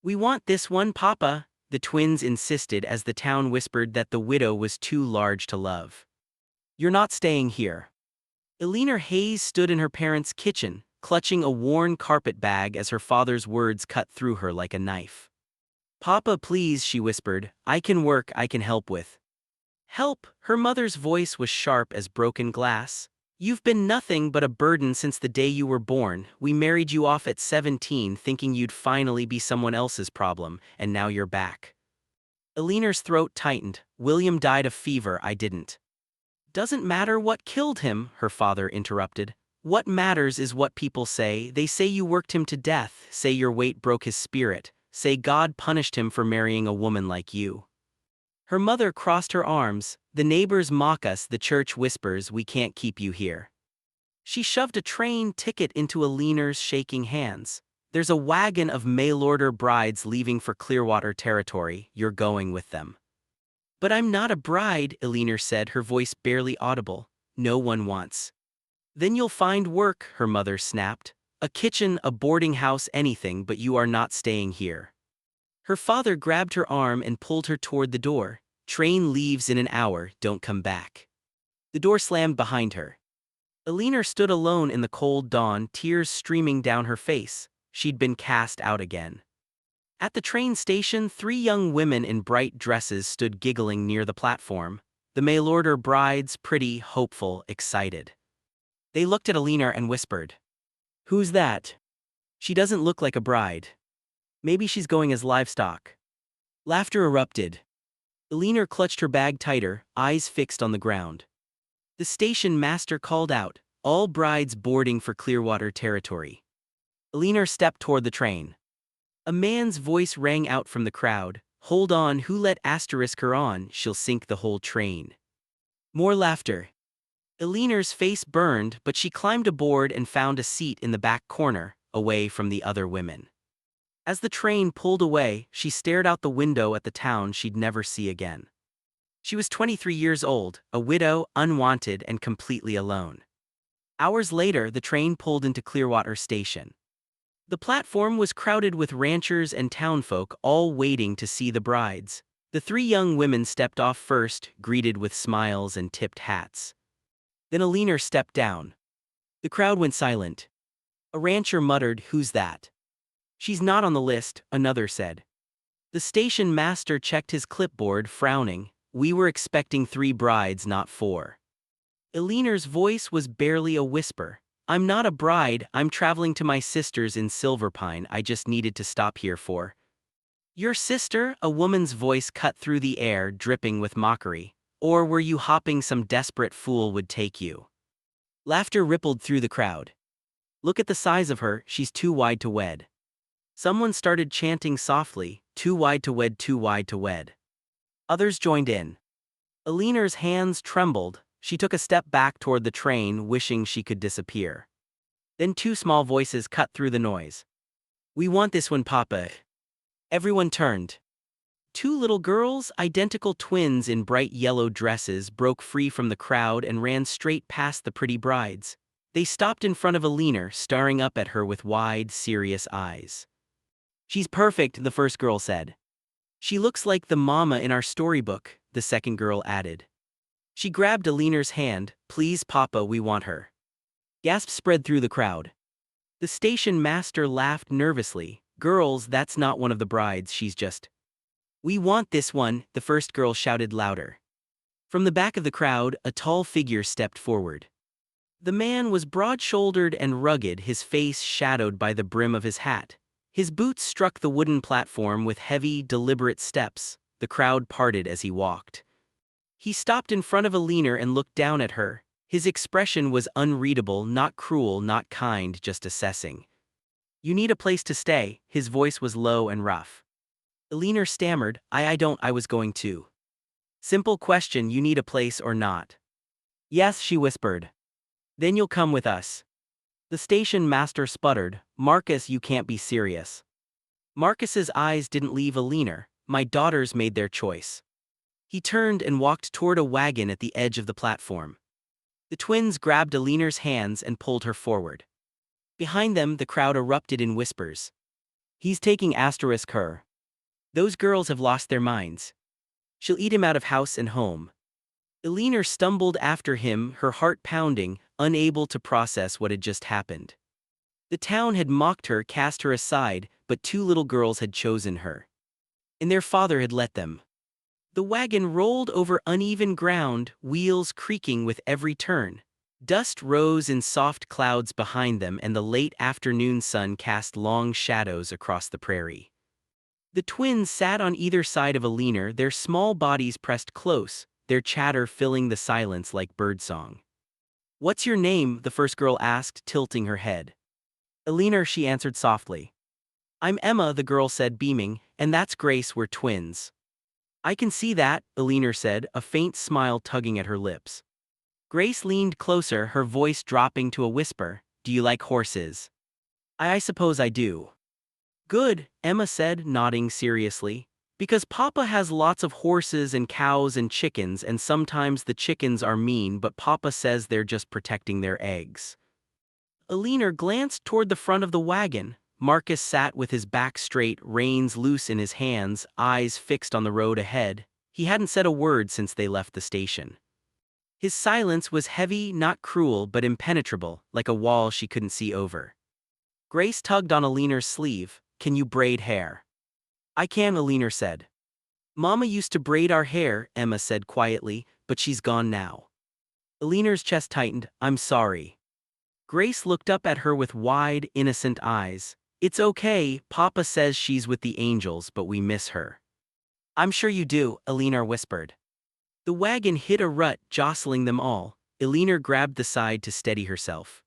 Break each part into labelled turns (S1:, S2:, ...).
S1: "We want this one, Papa," the twins insisted as the town whispered that the widow was too large to love. "You're not staying here." Eleanor Hayes stood in her parents' kitchen, clutching a worn carpet bag as her father's words cut through her like a knife. "Papa, please," she whispered, "I can work, I can help with." "Help?" Her mother's voice was sharp as broken glass. "You've been nothing but a burden since the day you were born. We married you off at 17 thinking you'd finally be someone else's problem, and now you're back." Eleanor's throat tightened. "William died of fever, I didn't." "Doesn't matter what killed him," her father interrupted. "What matters is what people say. They say you worked him to death, say your weight broke his spirit, say God punished him for marrying a woman like you." Her mother crossed her arms. "The neighbors mock us, the church whispers we can't keep you here." She shoved a train ticket into Eleanor's shaking hands. "There's a wagon of mail-order brides leaving for Clearwater territory. You're going with them." "But I'm not a bride," Eleanor said, her voice barely audible. "No one wants." "Then you'll find work," her mother snapped. "A kitchen, a boarding house, anything, but you are not staying here." Her father grabbed her arm and pulled her toward the door. "Train leaves in an hour, don't come back." The door slammed behind her. Eleanor stood alone in the cold dawn, tears streaming down her face. She'd been cast out again. At the train station, 3 young women in bright dresses stood giggling near the platform. The mail-order brides, pretty, hopeful, excited. They looked at Eleanor and whispered, "Who's that? She doesn't look like a bride. Maybe she's going as livestock." Laughter erupted. Eleanor clutched her bag tighter, eyes fixed on the ground. The station master called out, "All brides boarding for Clearwater territory." Eleanor stepped toward the train. A man's voice rang out from the crowd, "Hold on, who let asterisk her on? She'll sink the whole train." More laughter. Eleanor's face burned, but she climbed aboard and found a seat in the back corner, away from the other women. As the train pulled away, she stared out the window at the town she'd never see again. She was 23 years old, a widow, unwanted, and completely alone. Hours later, the train pulled into Clearwater Station. The platform was crowded with ranchers and townfolk, all waiting to see the brides. The 3 young women stepped off first, greeted with smiles and tipped hats. Then Eleanor stepped down. The crowd went silent. A rancher muttered, "Who's that?" "She's not on the list," another said. The station master checked his clipboard, frowning. "We were expecting 3 brides, not 4. Eleanor's voice was barely a whisper. "I'm not a bride, I'm traveling to my sister's in Silverpine. I just needed to stop here for." "Your sister?" A woman's voice cut through the air, dripping with mockery. "Or were you hopping some desperate fool would take you?" Laughter rippled through the crowd. "Look at the size of her, she's too wide to wed." Someone started chanting softly, "Too wide to wed, too wide to wed." Others joined in. Eleanor's hands trembled. She took a step back toward the train, wishing she could disappear. Then 2 small voices cut through the noise. "We want this one, Papa." Everyone turned. 2 little girls, identical twins in bright yellow dresses, broke free from the crowd and ran straight past the pretty brides. They stopped in front of Eleanor, staring up at her with wide, serious eyes. "She's perfect," the first girl said. "She looks like the mama in our storybook," the second girl added. She grabbed Eleanor's hand. "Please, Papa, we want her." Gasps spread through the crowd. The station master laughed nervously. "Girls, that's not one of the brides, she's just—" "We want this one," the first girl shouted louder. From the back of the crowd, a tall figure stepped forward. The man was broad-shouldered and rugged, his face shadowed by the brim of his hat. His boots struck the wooden platform with heavy, deliberate steps. The crowd parted as he walked. He stopped in front of Eleanor and looked down at her. His expression was unreadable, not cruel, not kind, just assessing. "You need a place to stay," his voice was low and rough. Eleanor stammered, I don't, I was going to." "Simple question, you need a place or not?" "Yes," she whispered. "Then you'll come with us." The station master sputtered, "Marcus, you can't be serious." Marcus's eyes didn't leave Eleanor. "My daughters made their choice." He turned and walked toward a wagon at the edge of the platform. The twins grabbed Eleanor's hands and pulled her forward. Behind them, the crowd erupted in whispers. He's taking asterisk her. Those girls have lost their minds. She'll eat him out of house and home. Eleanor stumbled after him, her heart pounding, unable to process what had just happened. The town had mocked her, cast her aside, but two little girls had chosen her. And their father had let them. The wagon rolled over uneven ground, wheels creaking with every turn. Dust rose in soft clouds behind them, and the late afternoon sun cast long shadows across the prairie. The twins sat on either side of Eleanor, their small bodies pressed close, their chatter filling the silence like birdsong. "What's your name?" the first girl asked, tilting her head. "Eleanor," she answered softly. "I'm Emma," the girl said, beaming, "and that's Grace, we're twins." "I can see that," Eleanor said, a faint smile tugging at her lips. Grace leaned closer, her voice dropping to a whisper. "Do you like horses?" I suppose I do." "Good," Emma said, nodding seriously. "Because Papa has lots of horses and cows and chickens, and sometimes the chickens are mean, but Papa says they're just protecting their eggs." Eleanor glanced toward the front of the wagon. Marcus sat with his back straight, reins loose in his hands, eyes fixed on the road ahead. He hadn't said a word since they left the station. His silence was heavy, not cruel, but impenetrable, like a wall she couldn't see over. Grace tugged on Eleanor's sleeve. "Can you braid hair?" "I can," Eleanor said. "Mama used to braid our hair," Emma said quietly, "but she's gone now." Eleanor's chest tightened. "I'm sorry." Grace looked up at her with wide, innocent eyes. "It's okay, Papa says she's with the angels, but we miss her." "I'm sure you do," Eleanor whispered. The wagon hit a rut, jostling them all. Eleanor grabbed the side to steady herself.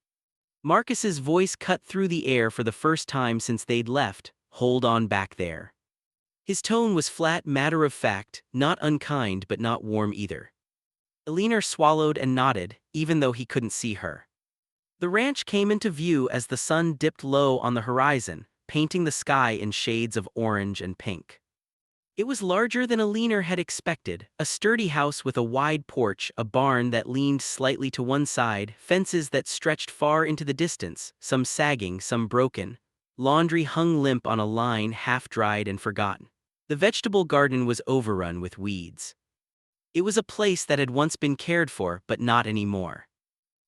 S1: Marcus's voice cut through the air for the first time since they'd left. "Hold on back there." His tone was flat, matter-of-fact, not unkind but not warm either. Eleanor swallowed and nodded, even though he couldn't see her. The ranch came into view as the sun dipped low on the horizon, painting the sky in shades of orange and pink. It was larger than Eleanor had expected, a sturdy house with a wide porch, a barn that leaned slightly to one side, fences that stretched far into the distance, some sagging, some broken. Laundry hung limp on a line, half-dried and forgotten. The vegetable garden was overrun with weeds. It was a place that had once been cared for, but not anymore.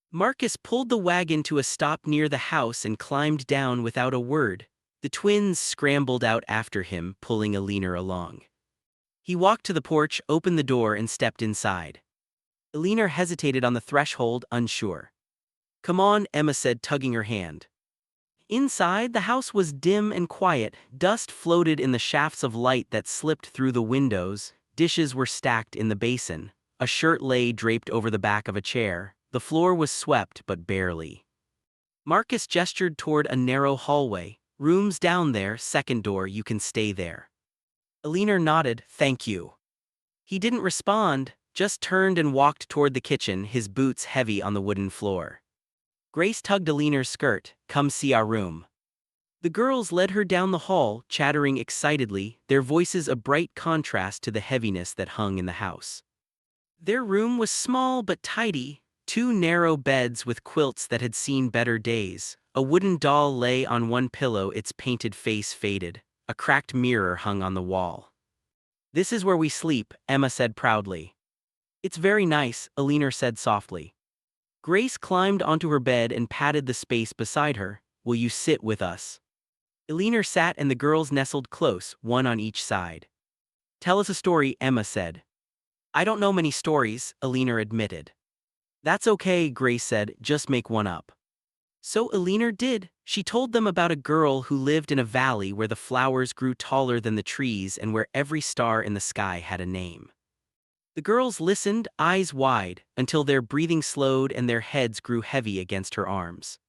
S1: Marcus pulled the wagon to a stop near the house and climbed down without a word. The twins scrambled out after him, pulling Eleanor along. He walked to the porch, opened the door, and stepped inside. Eleanor hesitated on the threshold, unsure. "Come on," Emma said, tugging her hand. Inside, the house was dim and quiet. Dust floated in the shafts of light that slipped through the windows. Dishes were stacked in the basin. A shirt lay draped over the back of a chair. The floor was swept, but barely. Marcus gestured toward a narrow hallway. "Rooms down there, second door, you can stay there." Eleanor nodded. "Thank you." He didn't respond, just turned and walked toward the kitchen, his boots heavy on the wooden floor. Grace tugged Eleanor's skirt. "Come see our room." The girls led her down the hall, chattering excitedly, their voices a bright contrast to the heaviness that hung in the house. Their room was small but tidy. Two narrow beds with quilts that had seen better days. A wooden doll lay on one pillow, its painted face faded. A cracked mirror hung on the wall. "This is where we sleep," Emma said proudly. "It's very nice," Eleanor said softly. Grace climbed onto her bed and patted the space beside her. "Will you sit with us?" Eleanor sat and the girls nestled close, one on each side. "Tell us a story," Emma said. "I don't know many stories," Eleanor admitted. "That's okay," Grace said, "just make one up." So Eleanor did. She told them about a girl who lived in a valley where the flowers grew taller than the trees and where every star in the sky had a name. The girls listened, eyes wide, until their breathing slowed and their heads grew heavy against her arms.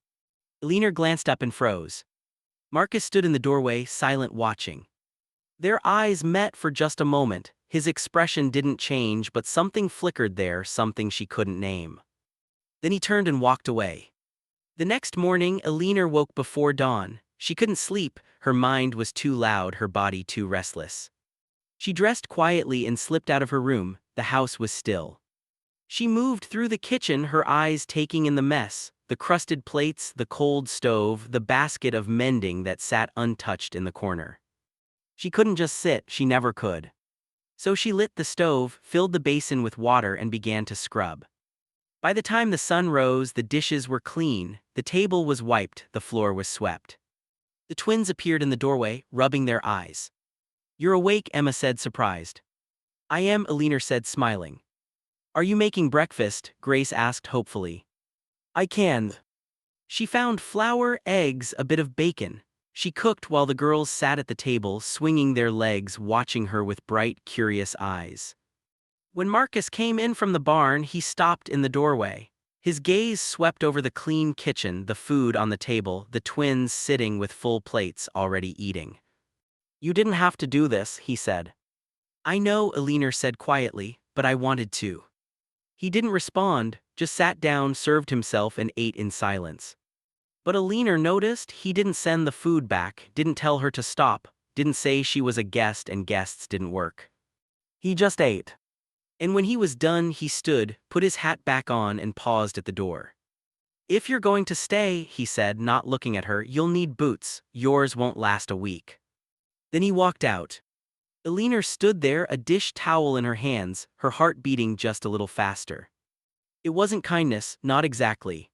S1: Eleanor glanced up and froze. Marcus stood in the doorway, silent, watching. Their eyes met for just a moment. His expression didn't change, but something flickered there, something she couldn't name. Then he turned and walked away. The next morning, Eleanor woke before dawn. She couldn't sleep, her mind was too loud, her body too restless. She dressed quietly and slipped out of her room. The house was still. She moved through the kitchen, her eyes taking in the mess. the crusted plates, the cold stove, the basket of mending that sat untouched in the corner. She couldn't just sit, she never could. So she lit the stove, filled the basin with water and began to scrub. By the time the sun rose, the dishes were clean, the table was wiped, the floor was swept. The twins appeared in the doorway, rubbing their eyes. "You're awake," Emma said, surprised. "I am," Eleanor said, smiling. "Are you making breakfast?" Grace asked hopefully. "I can." She found flour, eggs, a bit of bacon. She cooked while the girls sat at the table, swinging their legs, watching her with bright, curious eyes. When Marcus came in from the barn, he stopped in the doorway. His gaze swept over the clean kitchen, the food on the table, the twins sitting with full plates already eating. "You didn't have to do this," he said. "I know," Eleanor said quietly, "but I wanted to." He didn't respond, just sat down, served himself and ate in silence. But Eleanor noticed he didn't send the food back, didn't tell her to stop, didn't say she was a guest and guests didn't work. He just ate. And when he was done, he stood, put his hat back on and paused at the door. "If you're going to stay," he said, not looking at her, "you'll need boots. Yours won't last a week." Then he walked out. Eleanor stood there, a dish towel in her hands, her heart beating just a little faster. It wasn't kindness, not exactly.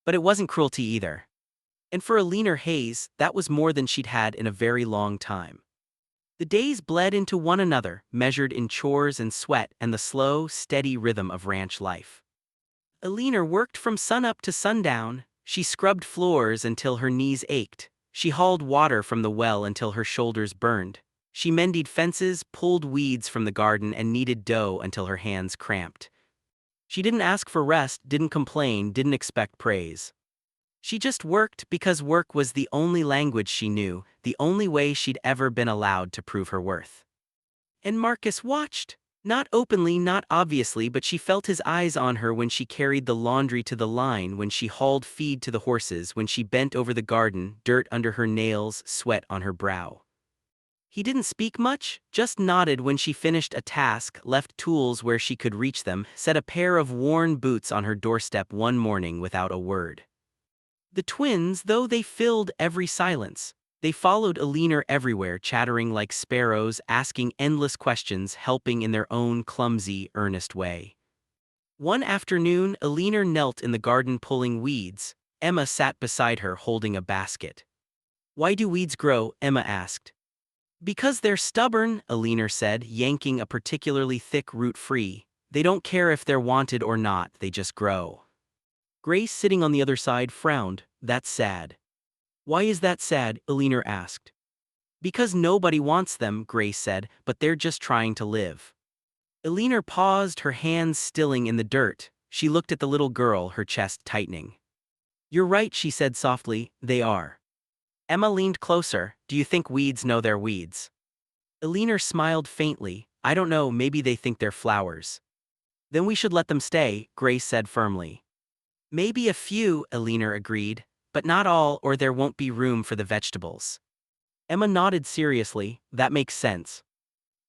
S1: But it wasn't cruelty either. And for Eleanor Hayes, that was more than she'd had in a very long time. The days bled into one another, measured in chores and sweat and the slow, steady rhythm of ranch life. Eleanor worked from sunup to sundown. She scrubbed floors until her knees ached. She hauled water from the well until her shoulders burned. She mended fences, pulled weeds from the garden, and kneaded dough until her hands cramped. She didn't ask for rest, didn't complain, didn't expect praise. She just worked because work was the only language she knew, the only way she'd ever been allowed to prove her worth. And Marcus watched. Not openly, not obviously, but she felt his eyes on her when she carried the laundry to the line, when she hauled feed to the horses, when she bent over the garden, dirt under her nails, sweat on her brow. He didn't speak much, just nodded when she finished a task, left tools where she could reach them, set a pair of worn boots on her doorstep one morning without a word. The twins, though they filled every silence, they followed Eleanor everywhere, chattering like sparrows, asking endless questions, helping in their own clumsy, earnest way. One afternoon, Eleanor knelt in the garden pulling weeds. Emma sat beside her holding a basket. "Why do weeds grow?" Emma asked. "Because they're stubborn," Eleanor said, yanking a particularly thick root free. "They don't care if they're wanted or not, they just grow." Grace, sitting on the other side, frowned. "That's sad." "Why is that sad?" Eleanor asked. "Because nobody wants them," Grace said, "but they're just trying to live." Eleanor paused, her hands stilling in the dirt. She looked at the little girl, her chest tightening. "You're right," she said softly, "they are." Emma leaned closer. "Do you think weeds know they're weeds?" Eleanor smiled faintly. "I don't know, maybe they think they're flowers." "Then we should let them stay," Grace said firmly. "Maybe a few," Eleanor agreed, "but not all, or there won't be room for the vegetables." Emma nodded seriously. "That makes sense."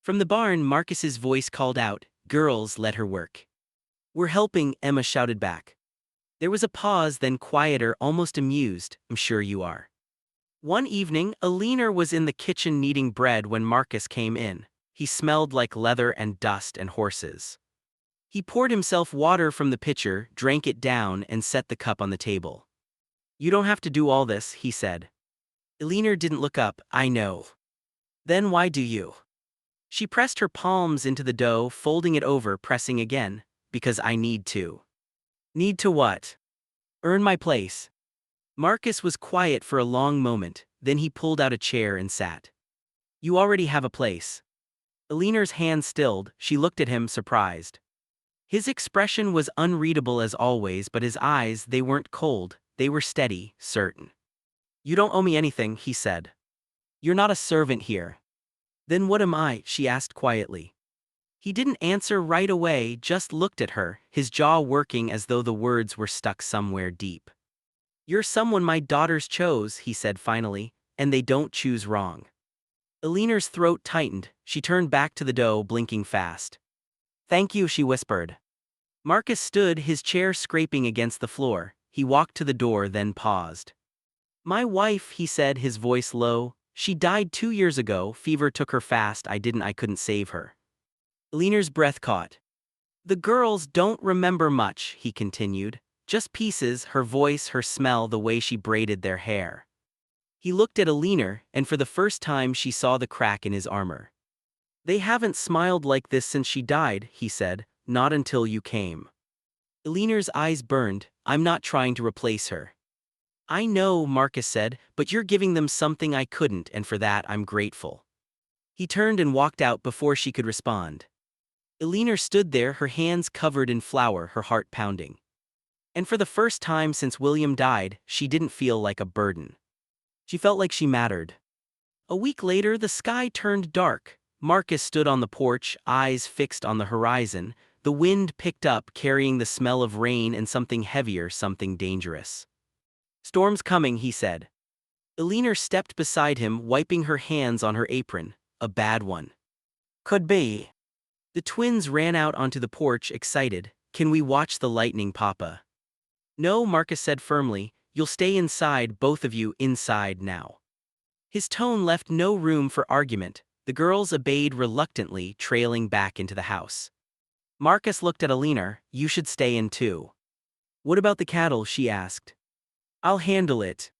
S1: From the barn, Marcus's voice called out, "Girls, let her work." "We're helping," Emma shouted back. There was a pause, then quieter, almost amused. "I'm sure you are." One evening, Eleanor was in the kitchen kneading bread when Marcus came in. He smelled like leather and dust and horses. He poured himself water from the pitcher, drank it down, and set the cup on the table. "You don't have to do all this," he said. Eleanor didn't look up. "I know." "Then why do you?" She pressed her palms into the dough, folding it over, pressing again. "Because I need to." "Need to what?" "Earn my place." Marcus was quiet for a long moment, then he pulled out a chair and sat. "You already have a place." Eleanor's hand stilled. She looked at him, surprised. His expression was unreadable as always, but his eyes, they weren't cold, they were steady, certain. "You don't owe me anything," he said. "You're not a servant here." "Then what am I?" she asked quietly. He didn't answer right away, just looked at her, his jaw working as though the words were stuck somewhere deep. "You're someone my daughters chose," he said finally, "and they don't choose wrong." Eleanor's throat tightened. She turned back to the dough, blinking fast. "Thank you," she whispered. Marcus stood, his chair scraping against the floor. He walked to the door, then paused. "My wife," he said, his voice low. "She died 2 years ago, fever took her fast, I couldn't save her." Eleanor's breath caught. "The girls don't remember much," he continued. "Just pieces, her voice, her smell, the way she braided their hair." He looked at Eleanor, and for the first time she saw the crack in his armor. "They haven't smiled like this since she died," he said, "not until you came." Eleanor's eyes burned. "I'm not trying to replace her." "I know," Marcus said, "but you're giving them something I couldn't, and for that I'm grateful." He turned and walked out before she could respond. Eleanor stood there, her hands covered in flour, her heart pounding. And for the first time since William died, she didn't feel like a burden. She felt like she mattered. A week later, the sky turned dark. Marcus stood on the porch, eyes fixed on the horizon. The wind picked up, carrying the smell of rain and something heavier, something dangerous. "Storm's coming," he said. Eleanor stepped beside him, wiping her hands on her apron. "A bad one." "Could be." The twins ran out onto the porch, excited. "Can we watch the lightning, Papa?" "No," Marcus said firmly. "You'll stay inside, both of you, inside now." His tone left no room for argument. The girls obeyed reluctantly, trailing back into the house. Marcus looked at Eleanor. "You should stay in too." "What about the cattle?" she asked. "I'll handle it."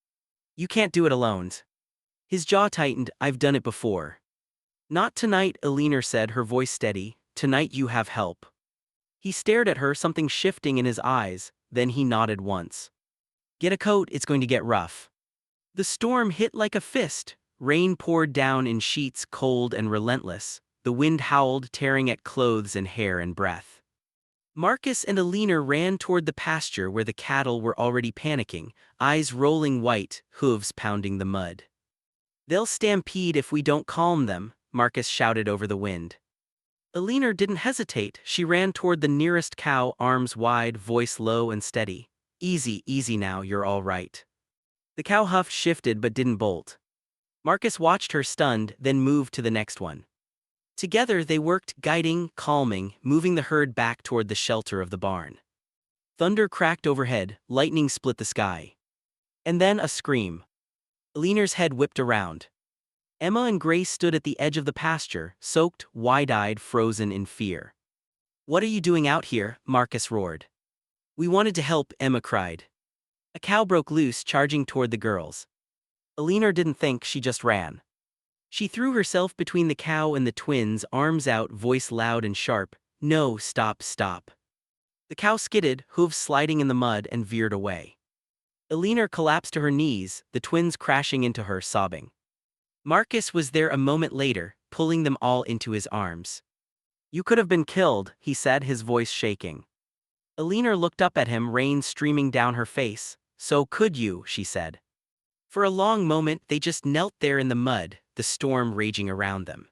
S1: "You can't do it alone." His jaw tightened. "I've done it before." "Not tonight," Eleanor said, her voice steady. "Tonight you have help." He stared at her, something shifting in his eyes, then he nodded once. "Get a coat, it's going to get rough." The storm hit like a fist. Rain poured down in sheets, cold and relentless. The wind howled, tearing at clothes and hair and breath. Marcus and Eleanor ran toward the pasture where the cattle were already panicking, eyes rolling white, hooves pounding the mud. "They'll stampede if we don't calm them," Marcus shouted over the wind. Eleanor didn't hesitate. She ran toward the nearest cow, arms wide, voice low and steady. "Easy, easy now, you're all right." The cow huffed, shifted, but didn't bolt. Marcus watched her, stunned, then moved to the next one. Together they worked, guiding, calming, moving the herd back toward the shelter of the barn. Thunder cracked overhead, lightning split the sky. And then a scream. Eleanor's head whipped around. Emma and Grace stood at the edge of the pasture, soaked, wide-eyed, frozen in fear. "What are you doing out here?" Marcus roared. "We wanted to help," Emma cried. A cow broke loose, charging toward the girls. Eleanor didn't think, she just ran. She threw herself between the cow and the twins, arms out, voice loud and sharp. "No, stop, stop." The cow skidded, hooves sliding in the mud, and veered away. Eleanor collapsed to her knees, the twins crashing into her, sobbing. Marcus was there a moment later, pulling them all into his arms. "You could have been killed," he said, his voice shaking. Eleanor looked up at him, rain streaming down her face. "So could you," she said. For a long moment they just knelt there in the mud, the storm raging around them.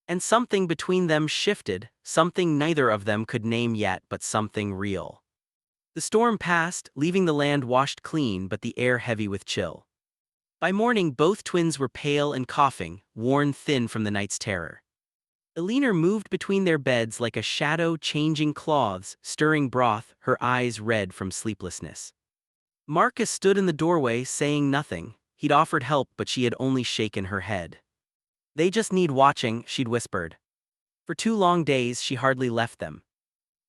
S1: And something between them shifted, something neither of them could name yet, but something real. The storm passed, leaving the land washed clean but the air heavy with chill. By morning both twins were pale and coughing, worn thin from the night's terror. Eleanor moved between their beds like a shadow, changing cloths, stirring broth, her eyes red from sleeplessness. Marcus stood in the doorway, saying nothing. He'd offered help, but she had only shaken her head. "They just need watching," she'd whispered. For 2 long days she hardly left them.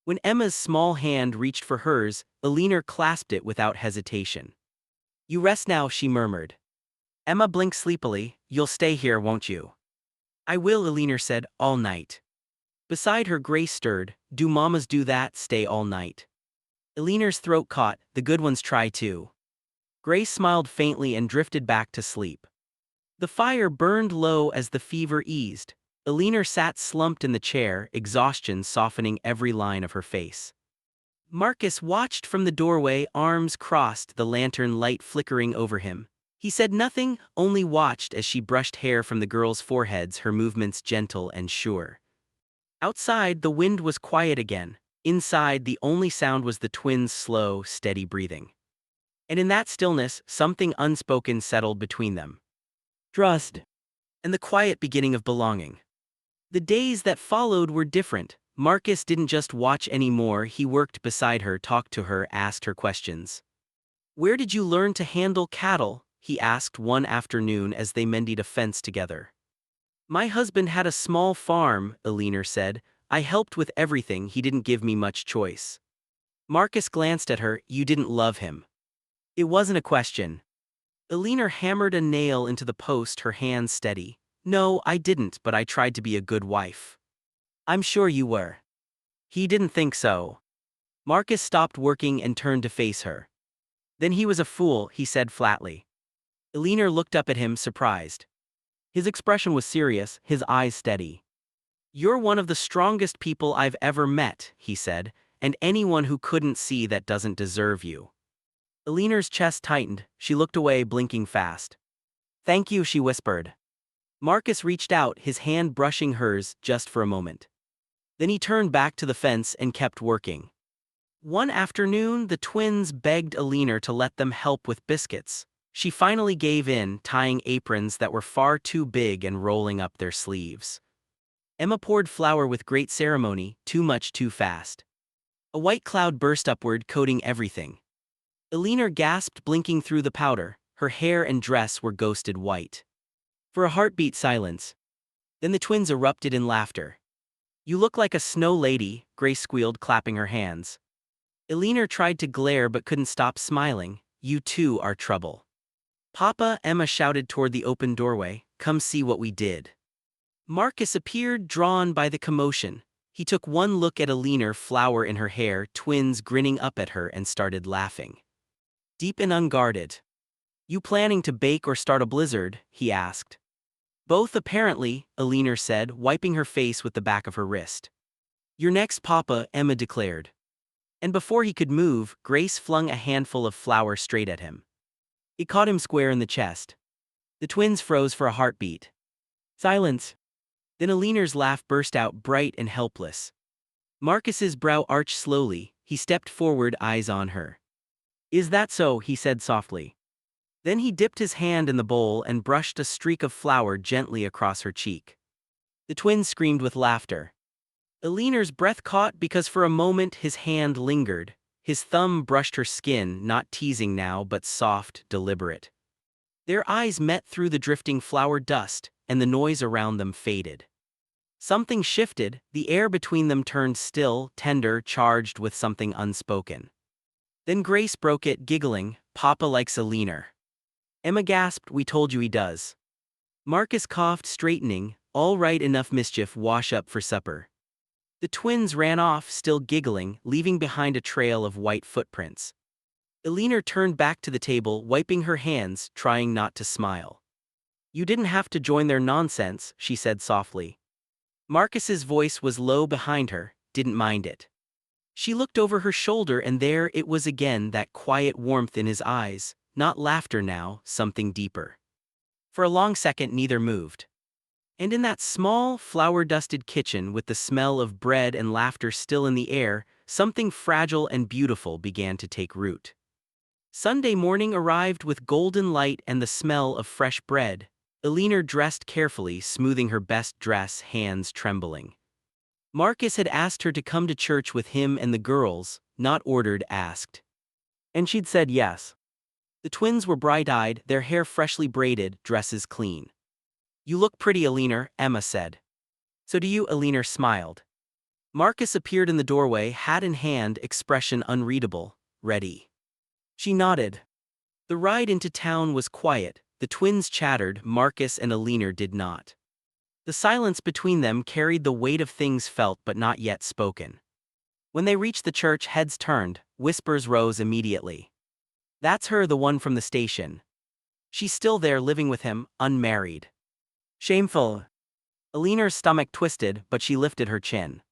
S1: When Emma's small hand reached for hers, Eleanor clasped it without hesitation. "You rest now," she murmured. Emma blinked sleepily. "You'll stay here, won't you?" "I will," Eleanor said, "all night." Beside her, Grace stirred. "Do mamas do that, stay all night?" Eleanor's throat caught. "The good ones try too." Grace smiled faintly and drifted back to sleep. The fire burned low as the fever eased. Eleanor sat slumped in the chair, exhaustion softening every line of her face. Marcus watched from the doorway, arms crossed, the lantern light flickering over him. He said nothing, only watched as she brushed hair from the girls' foreheads, her movements gentle and sure. Outside, the wind was quiet again. Inside, the only sound was the twins' slow, steady breathing. And in that stillness, something unspoken settled between them. Trust. And the quiet beginning of belonging. The days that followed were different. Marcus didn't just watch anymore, he worked beside her, talked to her, asked her questions. Where did you learn to handle cattle? He asked one afternoon as they mended a fence together. My husband had a small farm, Eleanor said. I helped with everything, he didn't give me much choice. Marcus glanced at her. You didn't love him. It wasn't a question. Eleanor hammered a nail into the post, her hands steady. No, I didn't, but I tried to be a good wife. I'm sure you were. He didn't think so. Marcus stopped working and turned to face her. Then he was a fool, he said flatly. Eleanor looked up at him, surprised. His expression was serious, his eyes steady. You're one of the strongest people I've ever met, he said, and anyone who couldn't see that doesn't deserve you. Eleanor's chest tightened, she looked away, blinking fast. Thank you, she whispered. Marcus reached out, his hand brushing hers just for a moment. Then he turned back to the fence and kept working. One afternoon, the twins begged Eleanor to let them help with biscuits. She finally gave in, tying aprons that were far too big and rolling up their sleeves. Emma poured flour with great ceremony, too much too fast. A white cloud burst upward, coating everything. Eleanor gasped, blinking through the powder. Her hair and dress were ghosted white. For a heartbeat, silence. Then the twins erupted in laughter. You look like a snow lady, Grace squealed, clapping her hands. Eleanor tried to glare but couldn't stop smiling. You too are trouble. Papa, Emma shouted toward the open doorway, come see what we did. Marcus appeared, drawn by the commotion. He took one look at Eleanor, flower in her hair, twins grinning up at her, and started laughing. Deep and unguarded. You planning to bake or start a blizzard? He asked. Both apparently, Eleanor said, wiping her face with the back of her wrist. You're next, Papa, Emma declared. And before he could move, Grace flung a handful of flour straight at him. It caught him square in the chest. The twins froze for a heartbeat. Silence. Then Eleanor's laugh burst out, bright and helpless. Marcus's brow arched slowly, he stepped forward, eyes on her. Is that so? He said softly. Then he dipped his hand in the bowl and brushed a streak of flour gently across her cheek. The twins screamed with laughter. Eleanor's breath caught because for a moment his hand lingered. His thumb brushed her skin, not teasing now but soft, deliberate. Their eyes met through the drifting flour dust, and the noise around them faded. Something shifted, the air between them turned still, tender, charged with something unspoken. Then Grace broke it, giggling, Papa likes Eleanor. Emma gasped, we told you he does. Marcus coughed, straightening, all right, enough mischief, wash up for supper. The twins ran off, still giggling, leaving behind a trail of white footprints. Eleanor turned back to the table, wiping her hands, trying not to smile. You didn't have to join their nonsense, she said softly. Marcus's voice was low behind her, didn't mind it. She looked over her shoulder and there it was again, that quiet warmth in his eyes, not laughter now, something deeper. For a long second neither moved. And in that small, flour-dusted kitchen with the smell of bread and laughter still in the air, something fragile and beautiful began to take root. Sunday morning arrived with golden light and the smell of fresh bread. Eleanor dressed carefully, smoothing her best dress, hands trembling. Marcus had asked her to come to church with him and the girls, not ordered, asked. And she'd said yes. The twins were bright-eyed, their hair freshly braided, dresses clean. You look pretty, Eleanor, Emma said. So do you, Eleanor smiled. Marcus appeared in the doorway, hat in hand, expression unreadable, ready. She nodded. The ride into town was quiet, the twins chattered, Marcus and Eleanor did not. The silence between them carried the weight of things felt but not yet spoken. When they reached the church, heads turned, whispers rose immediately. That's her, the one from the station. She's still there living with him, unmarried. Shameful. Eleanor's stomach twisted, but she lifted her chin.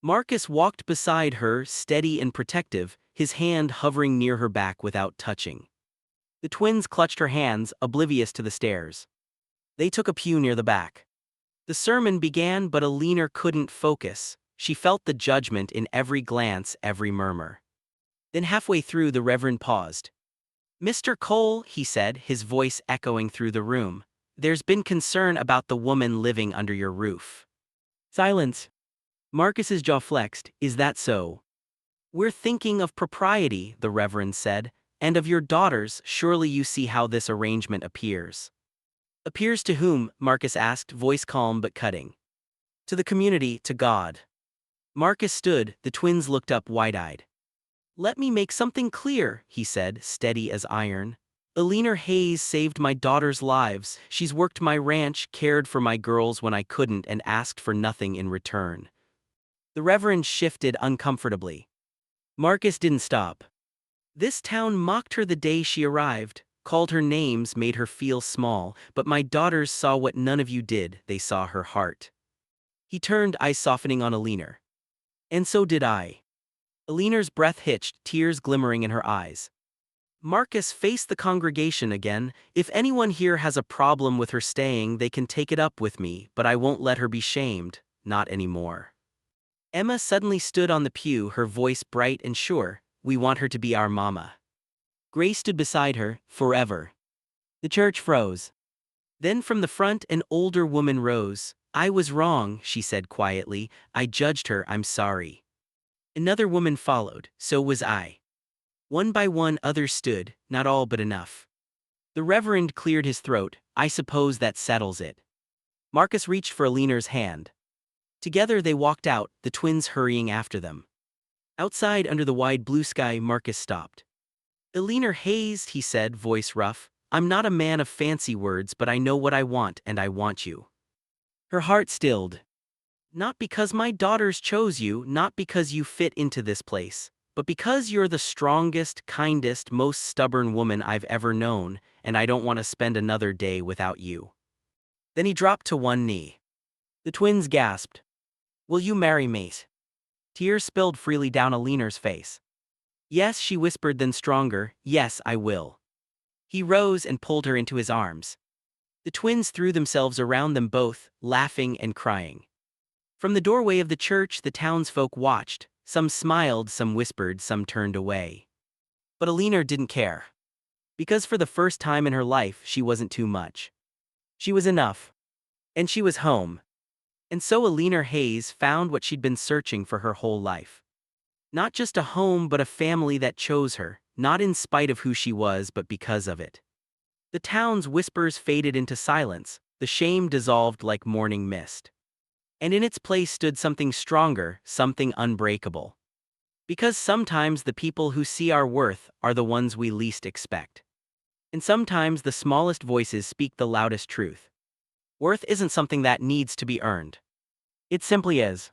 S1: Marcus walked beside her, steady and protective, his hand hovering near her back without touching. The twins clutched her hands, oblivious to the stares. They took a pew near the back. The sermon began, but Eleanor couldn't focus. She felt the judgment in every glance, every murmur. Then halfway through, the Reverend paused. Mr. Cole, he said, his voice echoing through the room. There's been concern about the woman living under your roof. Silence. Marcus's jaw flexed. Is that so? We're thinking of propriety, the Reverend said. And of your daughters, surely you see how this arrangement appears. Appears to whom? Marcus asked, voice calm but cutting. To the community, to God. Marcus stood, the twins looked up wide-eyed. Let me make something clear, he said, steady as iron. Eleanor Hayes saved my daughters' lives. She's worked my ranch, cared for my girls when I couldn't, and asked for nothing in return. The Reverend shifted uncomfortably. Marcus didn't stop. This town mocked her the day she arrived, called her names, made her feel small, but my daughters saw what none of you did, they saw her heart. He turned, eyes softening on Eleanor. And so did I. Eleanor's breath hitched, tears glimmering in her eyes. Marcus faced the congregation again. If anyone here has a problem with her staying, they can take it up with me, but I won't let her be shamed, not anymore. Emma suddenly stood on the pew, her voice bright and sure. We want her to be our mama. Grace stood beside her, forever. The church froze. Then from the front an older woman rose. I was wrong, she said quietly. I judged her, I'm sorry. Another woman followed, so was I. One by one others stood, not all but enough. The Reverend cleared his throat. I suppose that settles it. Marcus reached for Eleanor's hand. Together they walked out, the twins hurrying after them. Outside under the wide blue sky, Marcus stopped. Eleanor Hayes, he said, voice rough, I'm not a man of fancy words, but I know what I want, and I want you. Her heart stilled. Not because my daughters chose you, not because you fit into this place, but because you're the strongest, kindest, most stubborn woman I've ever known, and I don't want to spend another day without you. Then he dropped to one knee. The twins gasped. Will you marry me? Tears spilled freely down Eleanor's face. Yes, she whispered, then stronger, yes, I will. He rose and pulled her into his arms. The twins threw themselves around them both, laughing and crying. From the doorway of the church, the townsfolk watched. Some smiled, some whispered, some turned away. But Eleanor didn't care. Because for the first time in her life, she wasn't too much. She was enough. And she was home. And so Eleanor Hayes found what she'd been searching for her whole life. Not just a home, but a family that chose her, not in spite of who she was, but because of it. The town's whispers faded into silence, the shame dissolved like morning mist. And in its place stood something stronger, something unbreakable. Because sometimes the people who see our worth are the ones we least expect. And sometimes the smallest voices speak the loudest truth. Worth isn't something that needs to be earned. It simply is.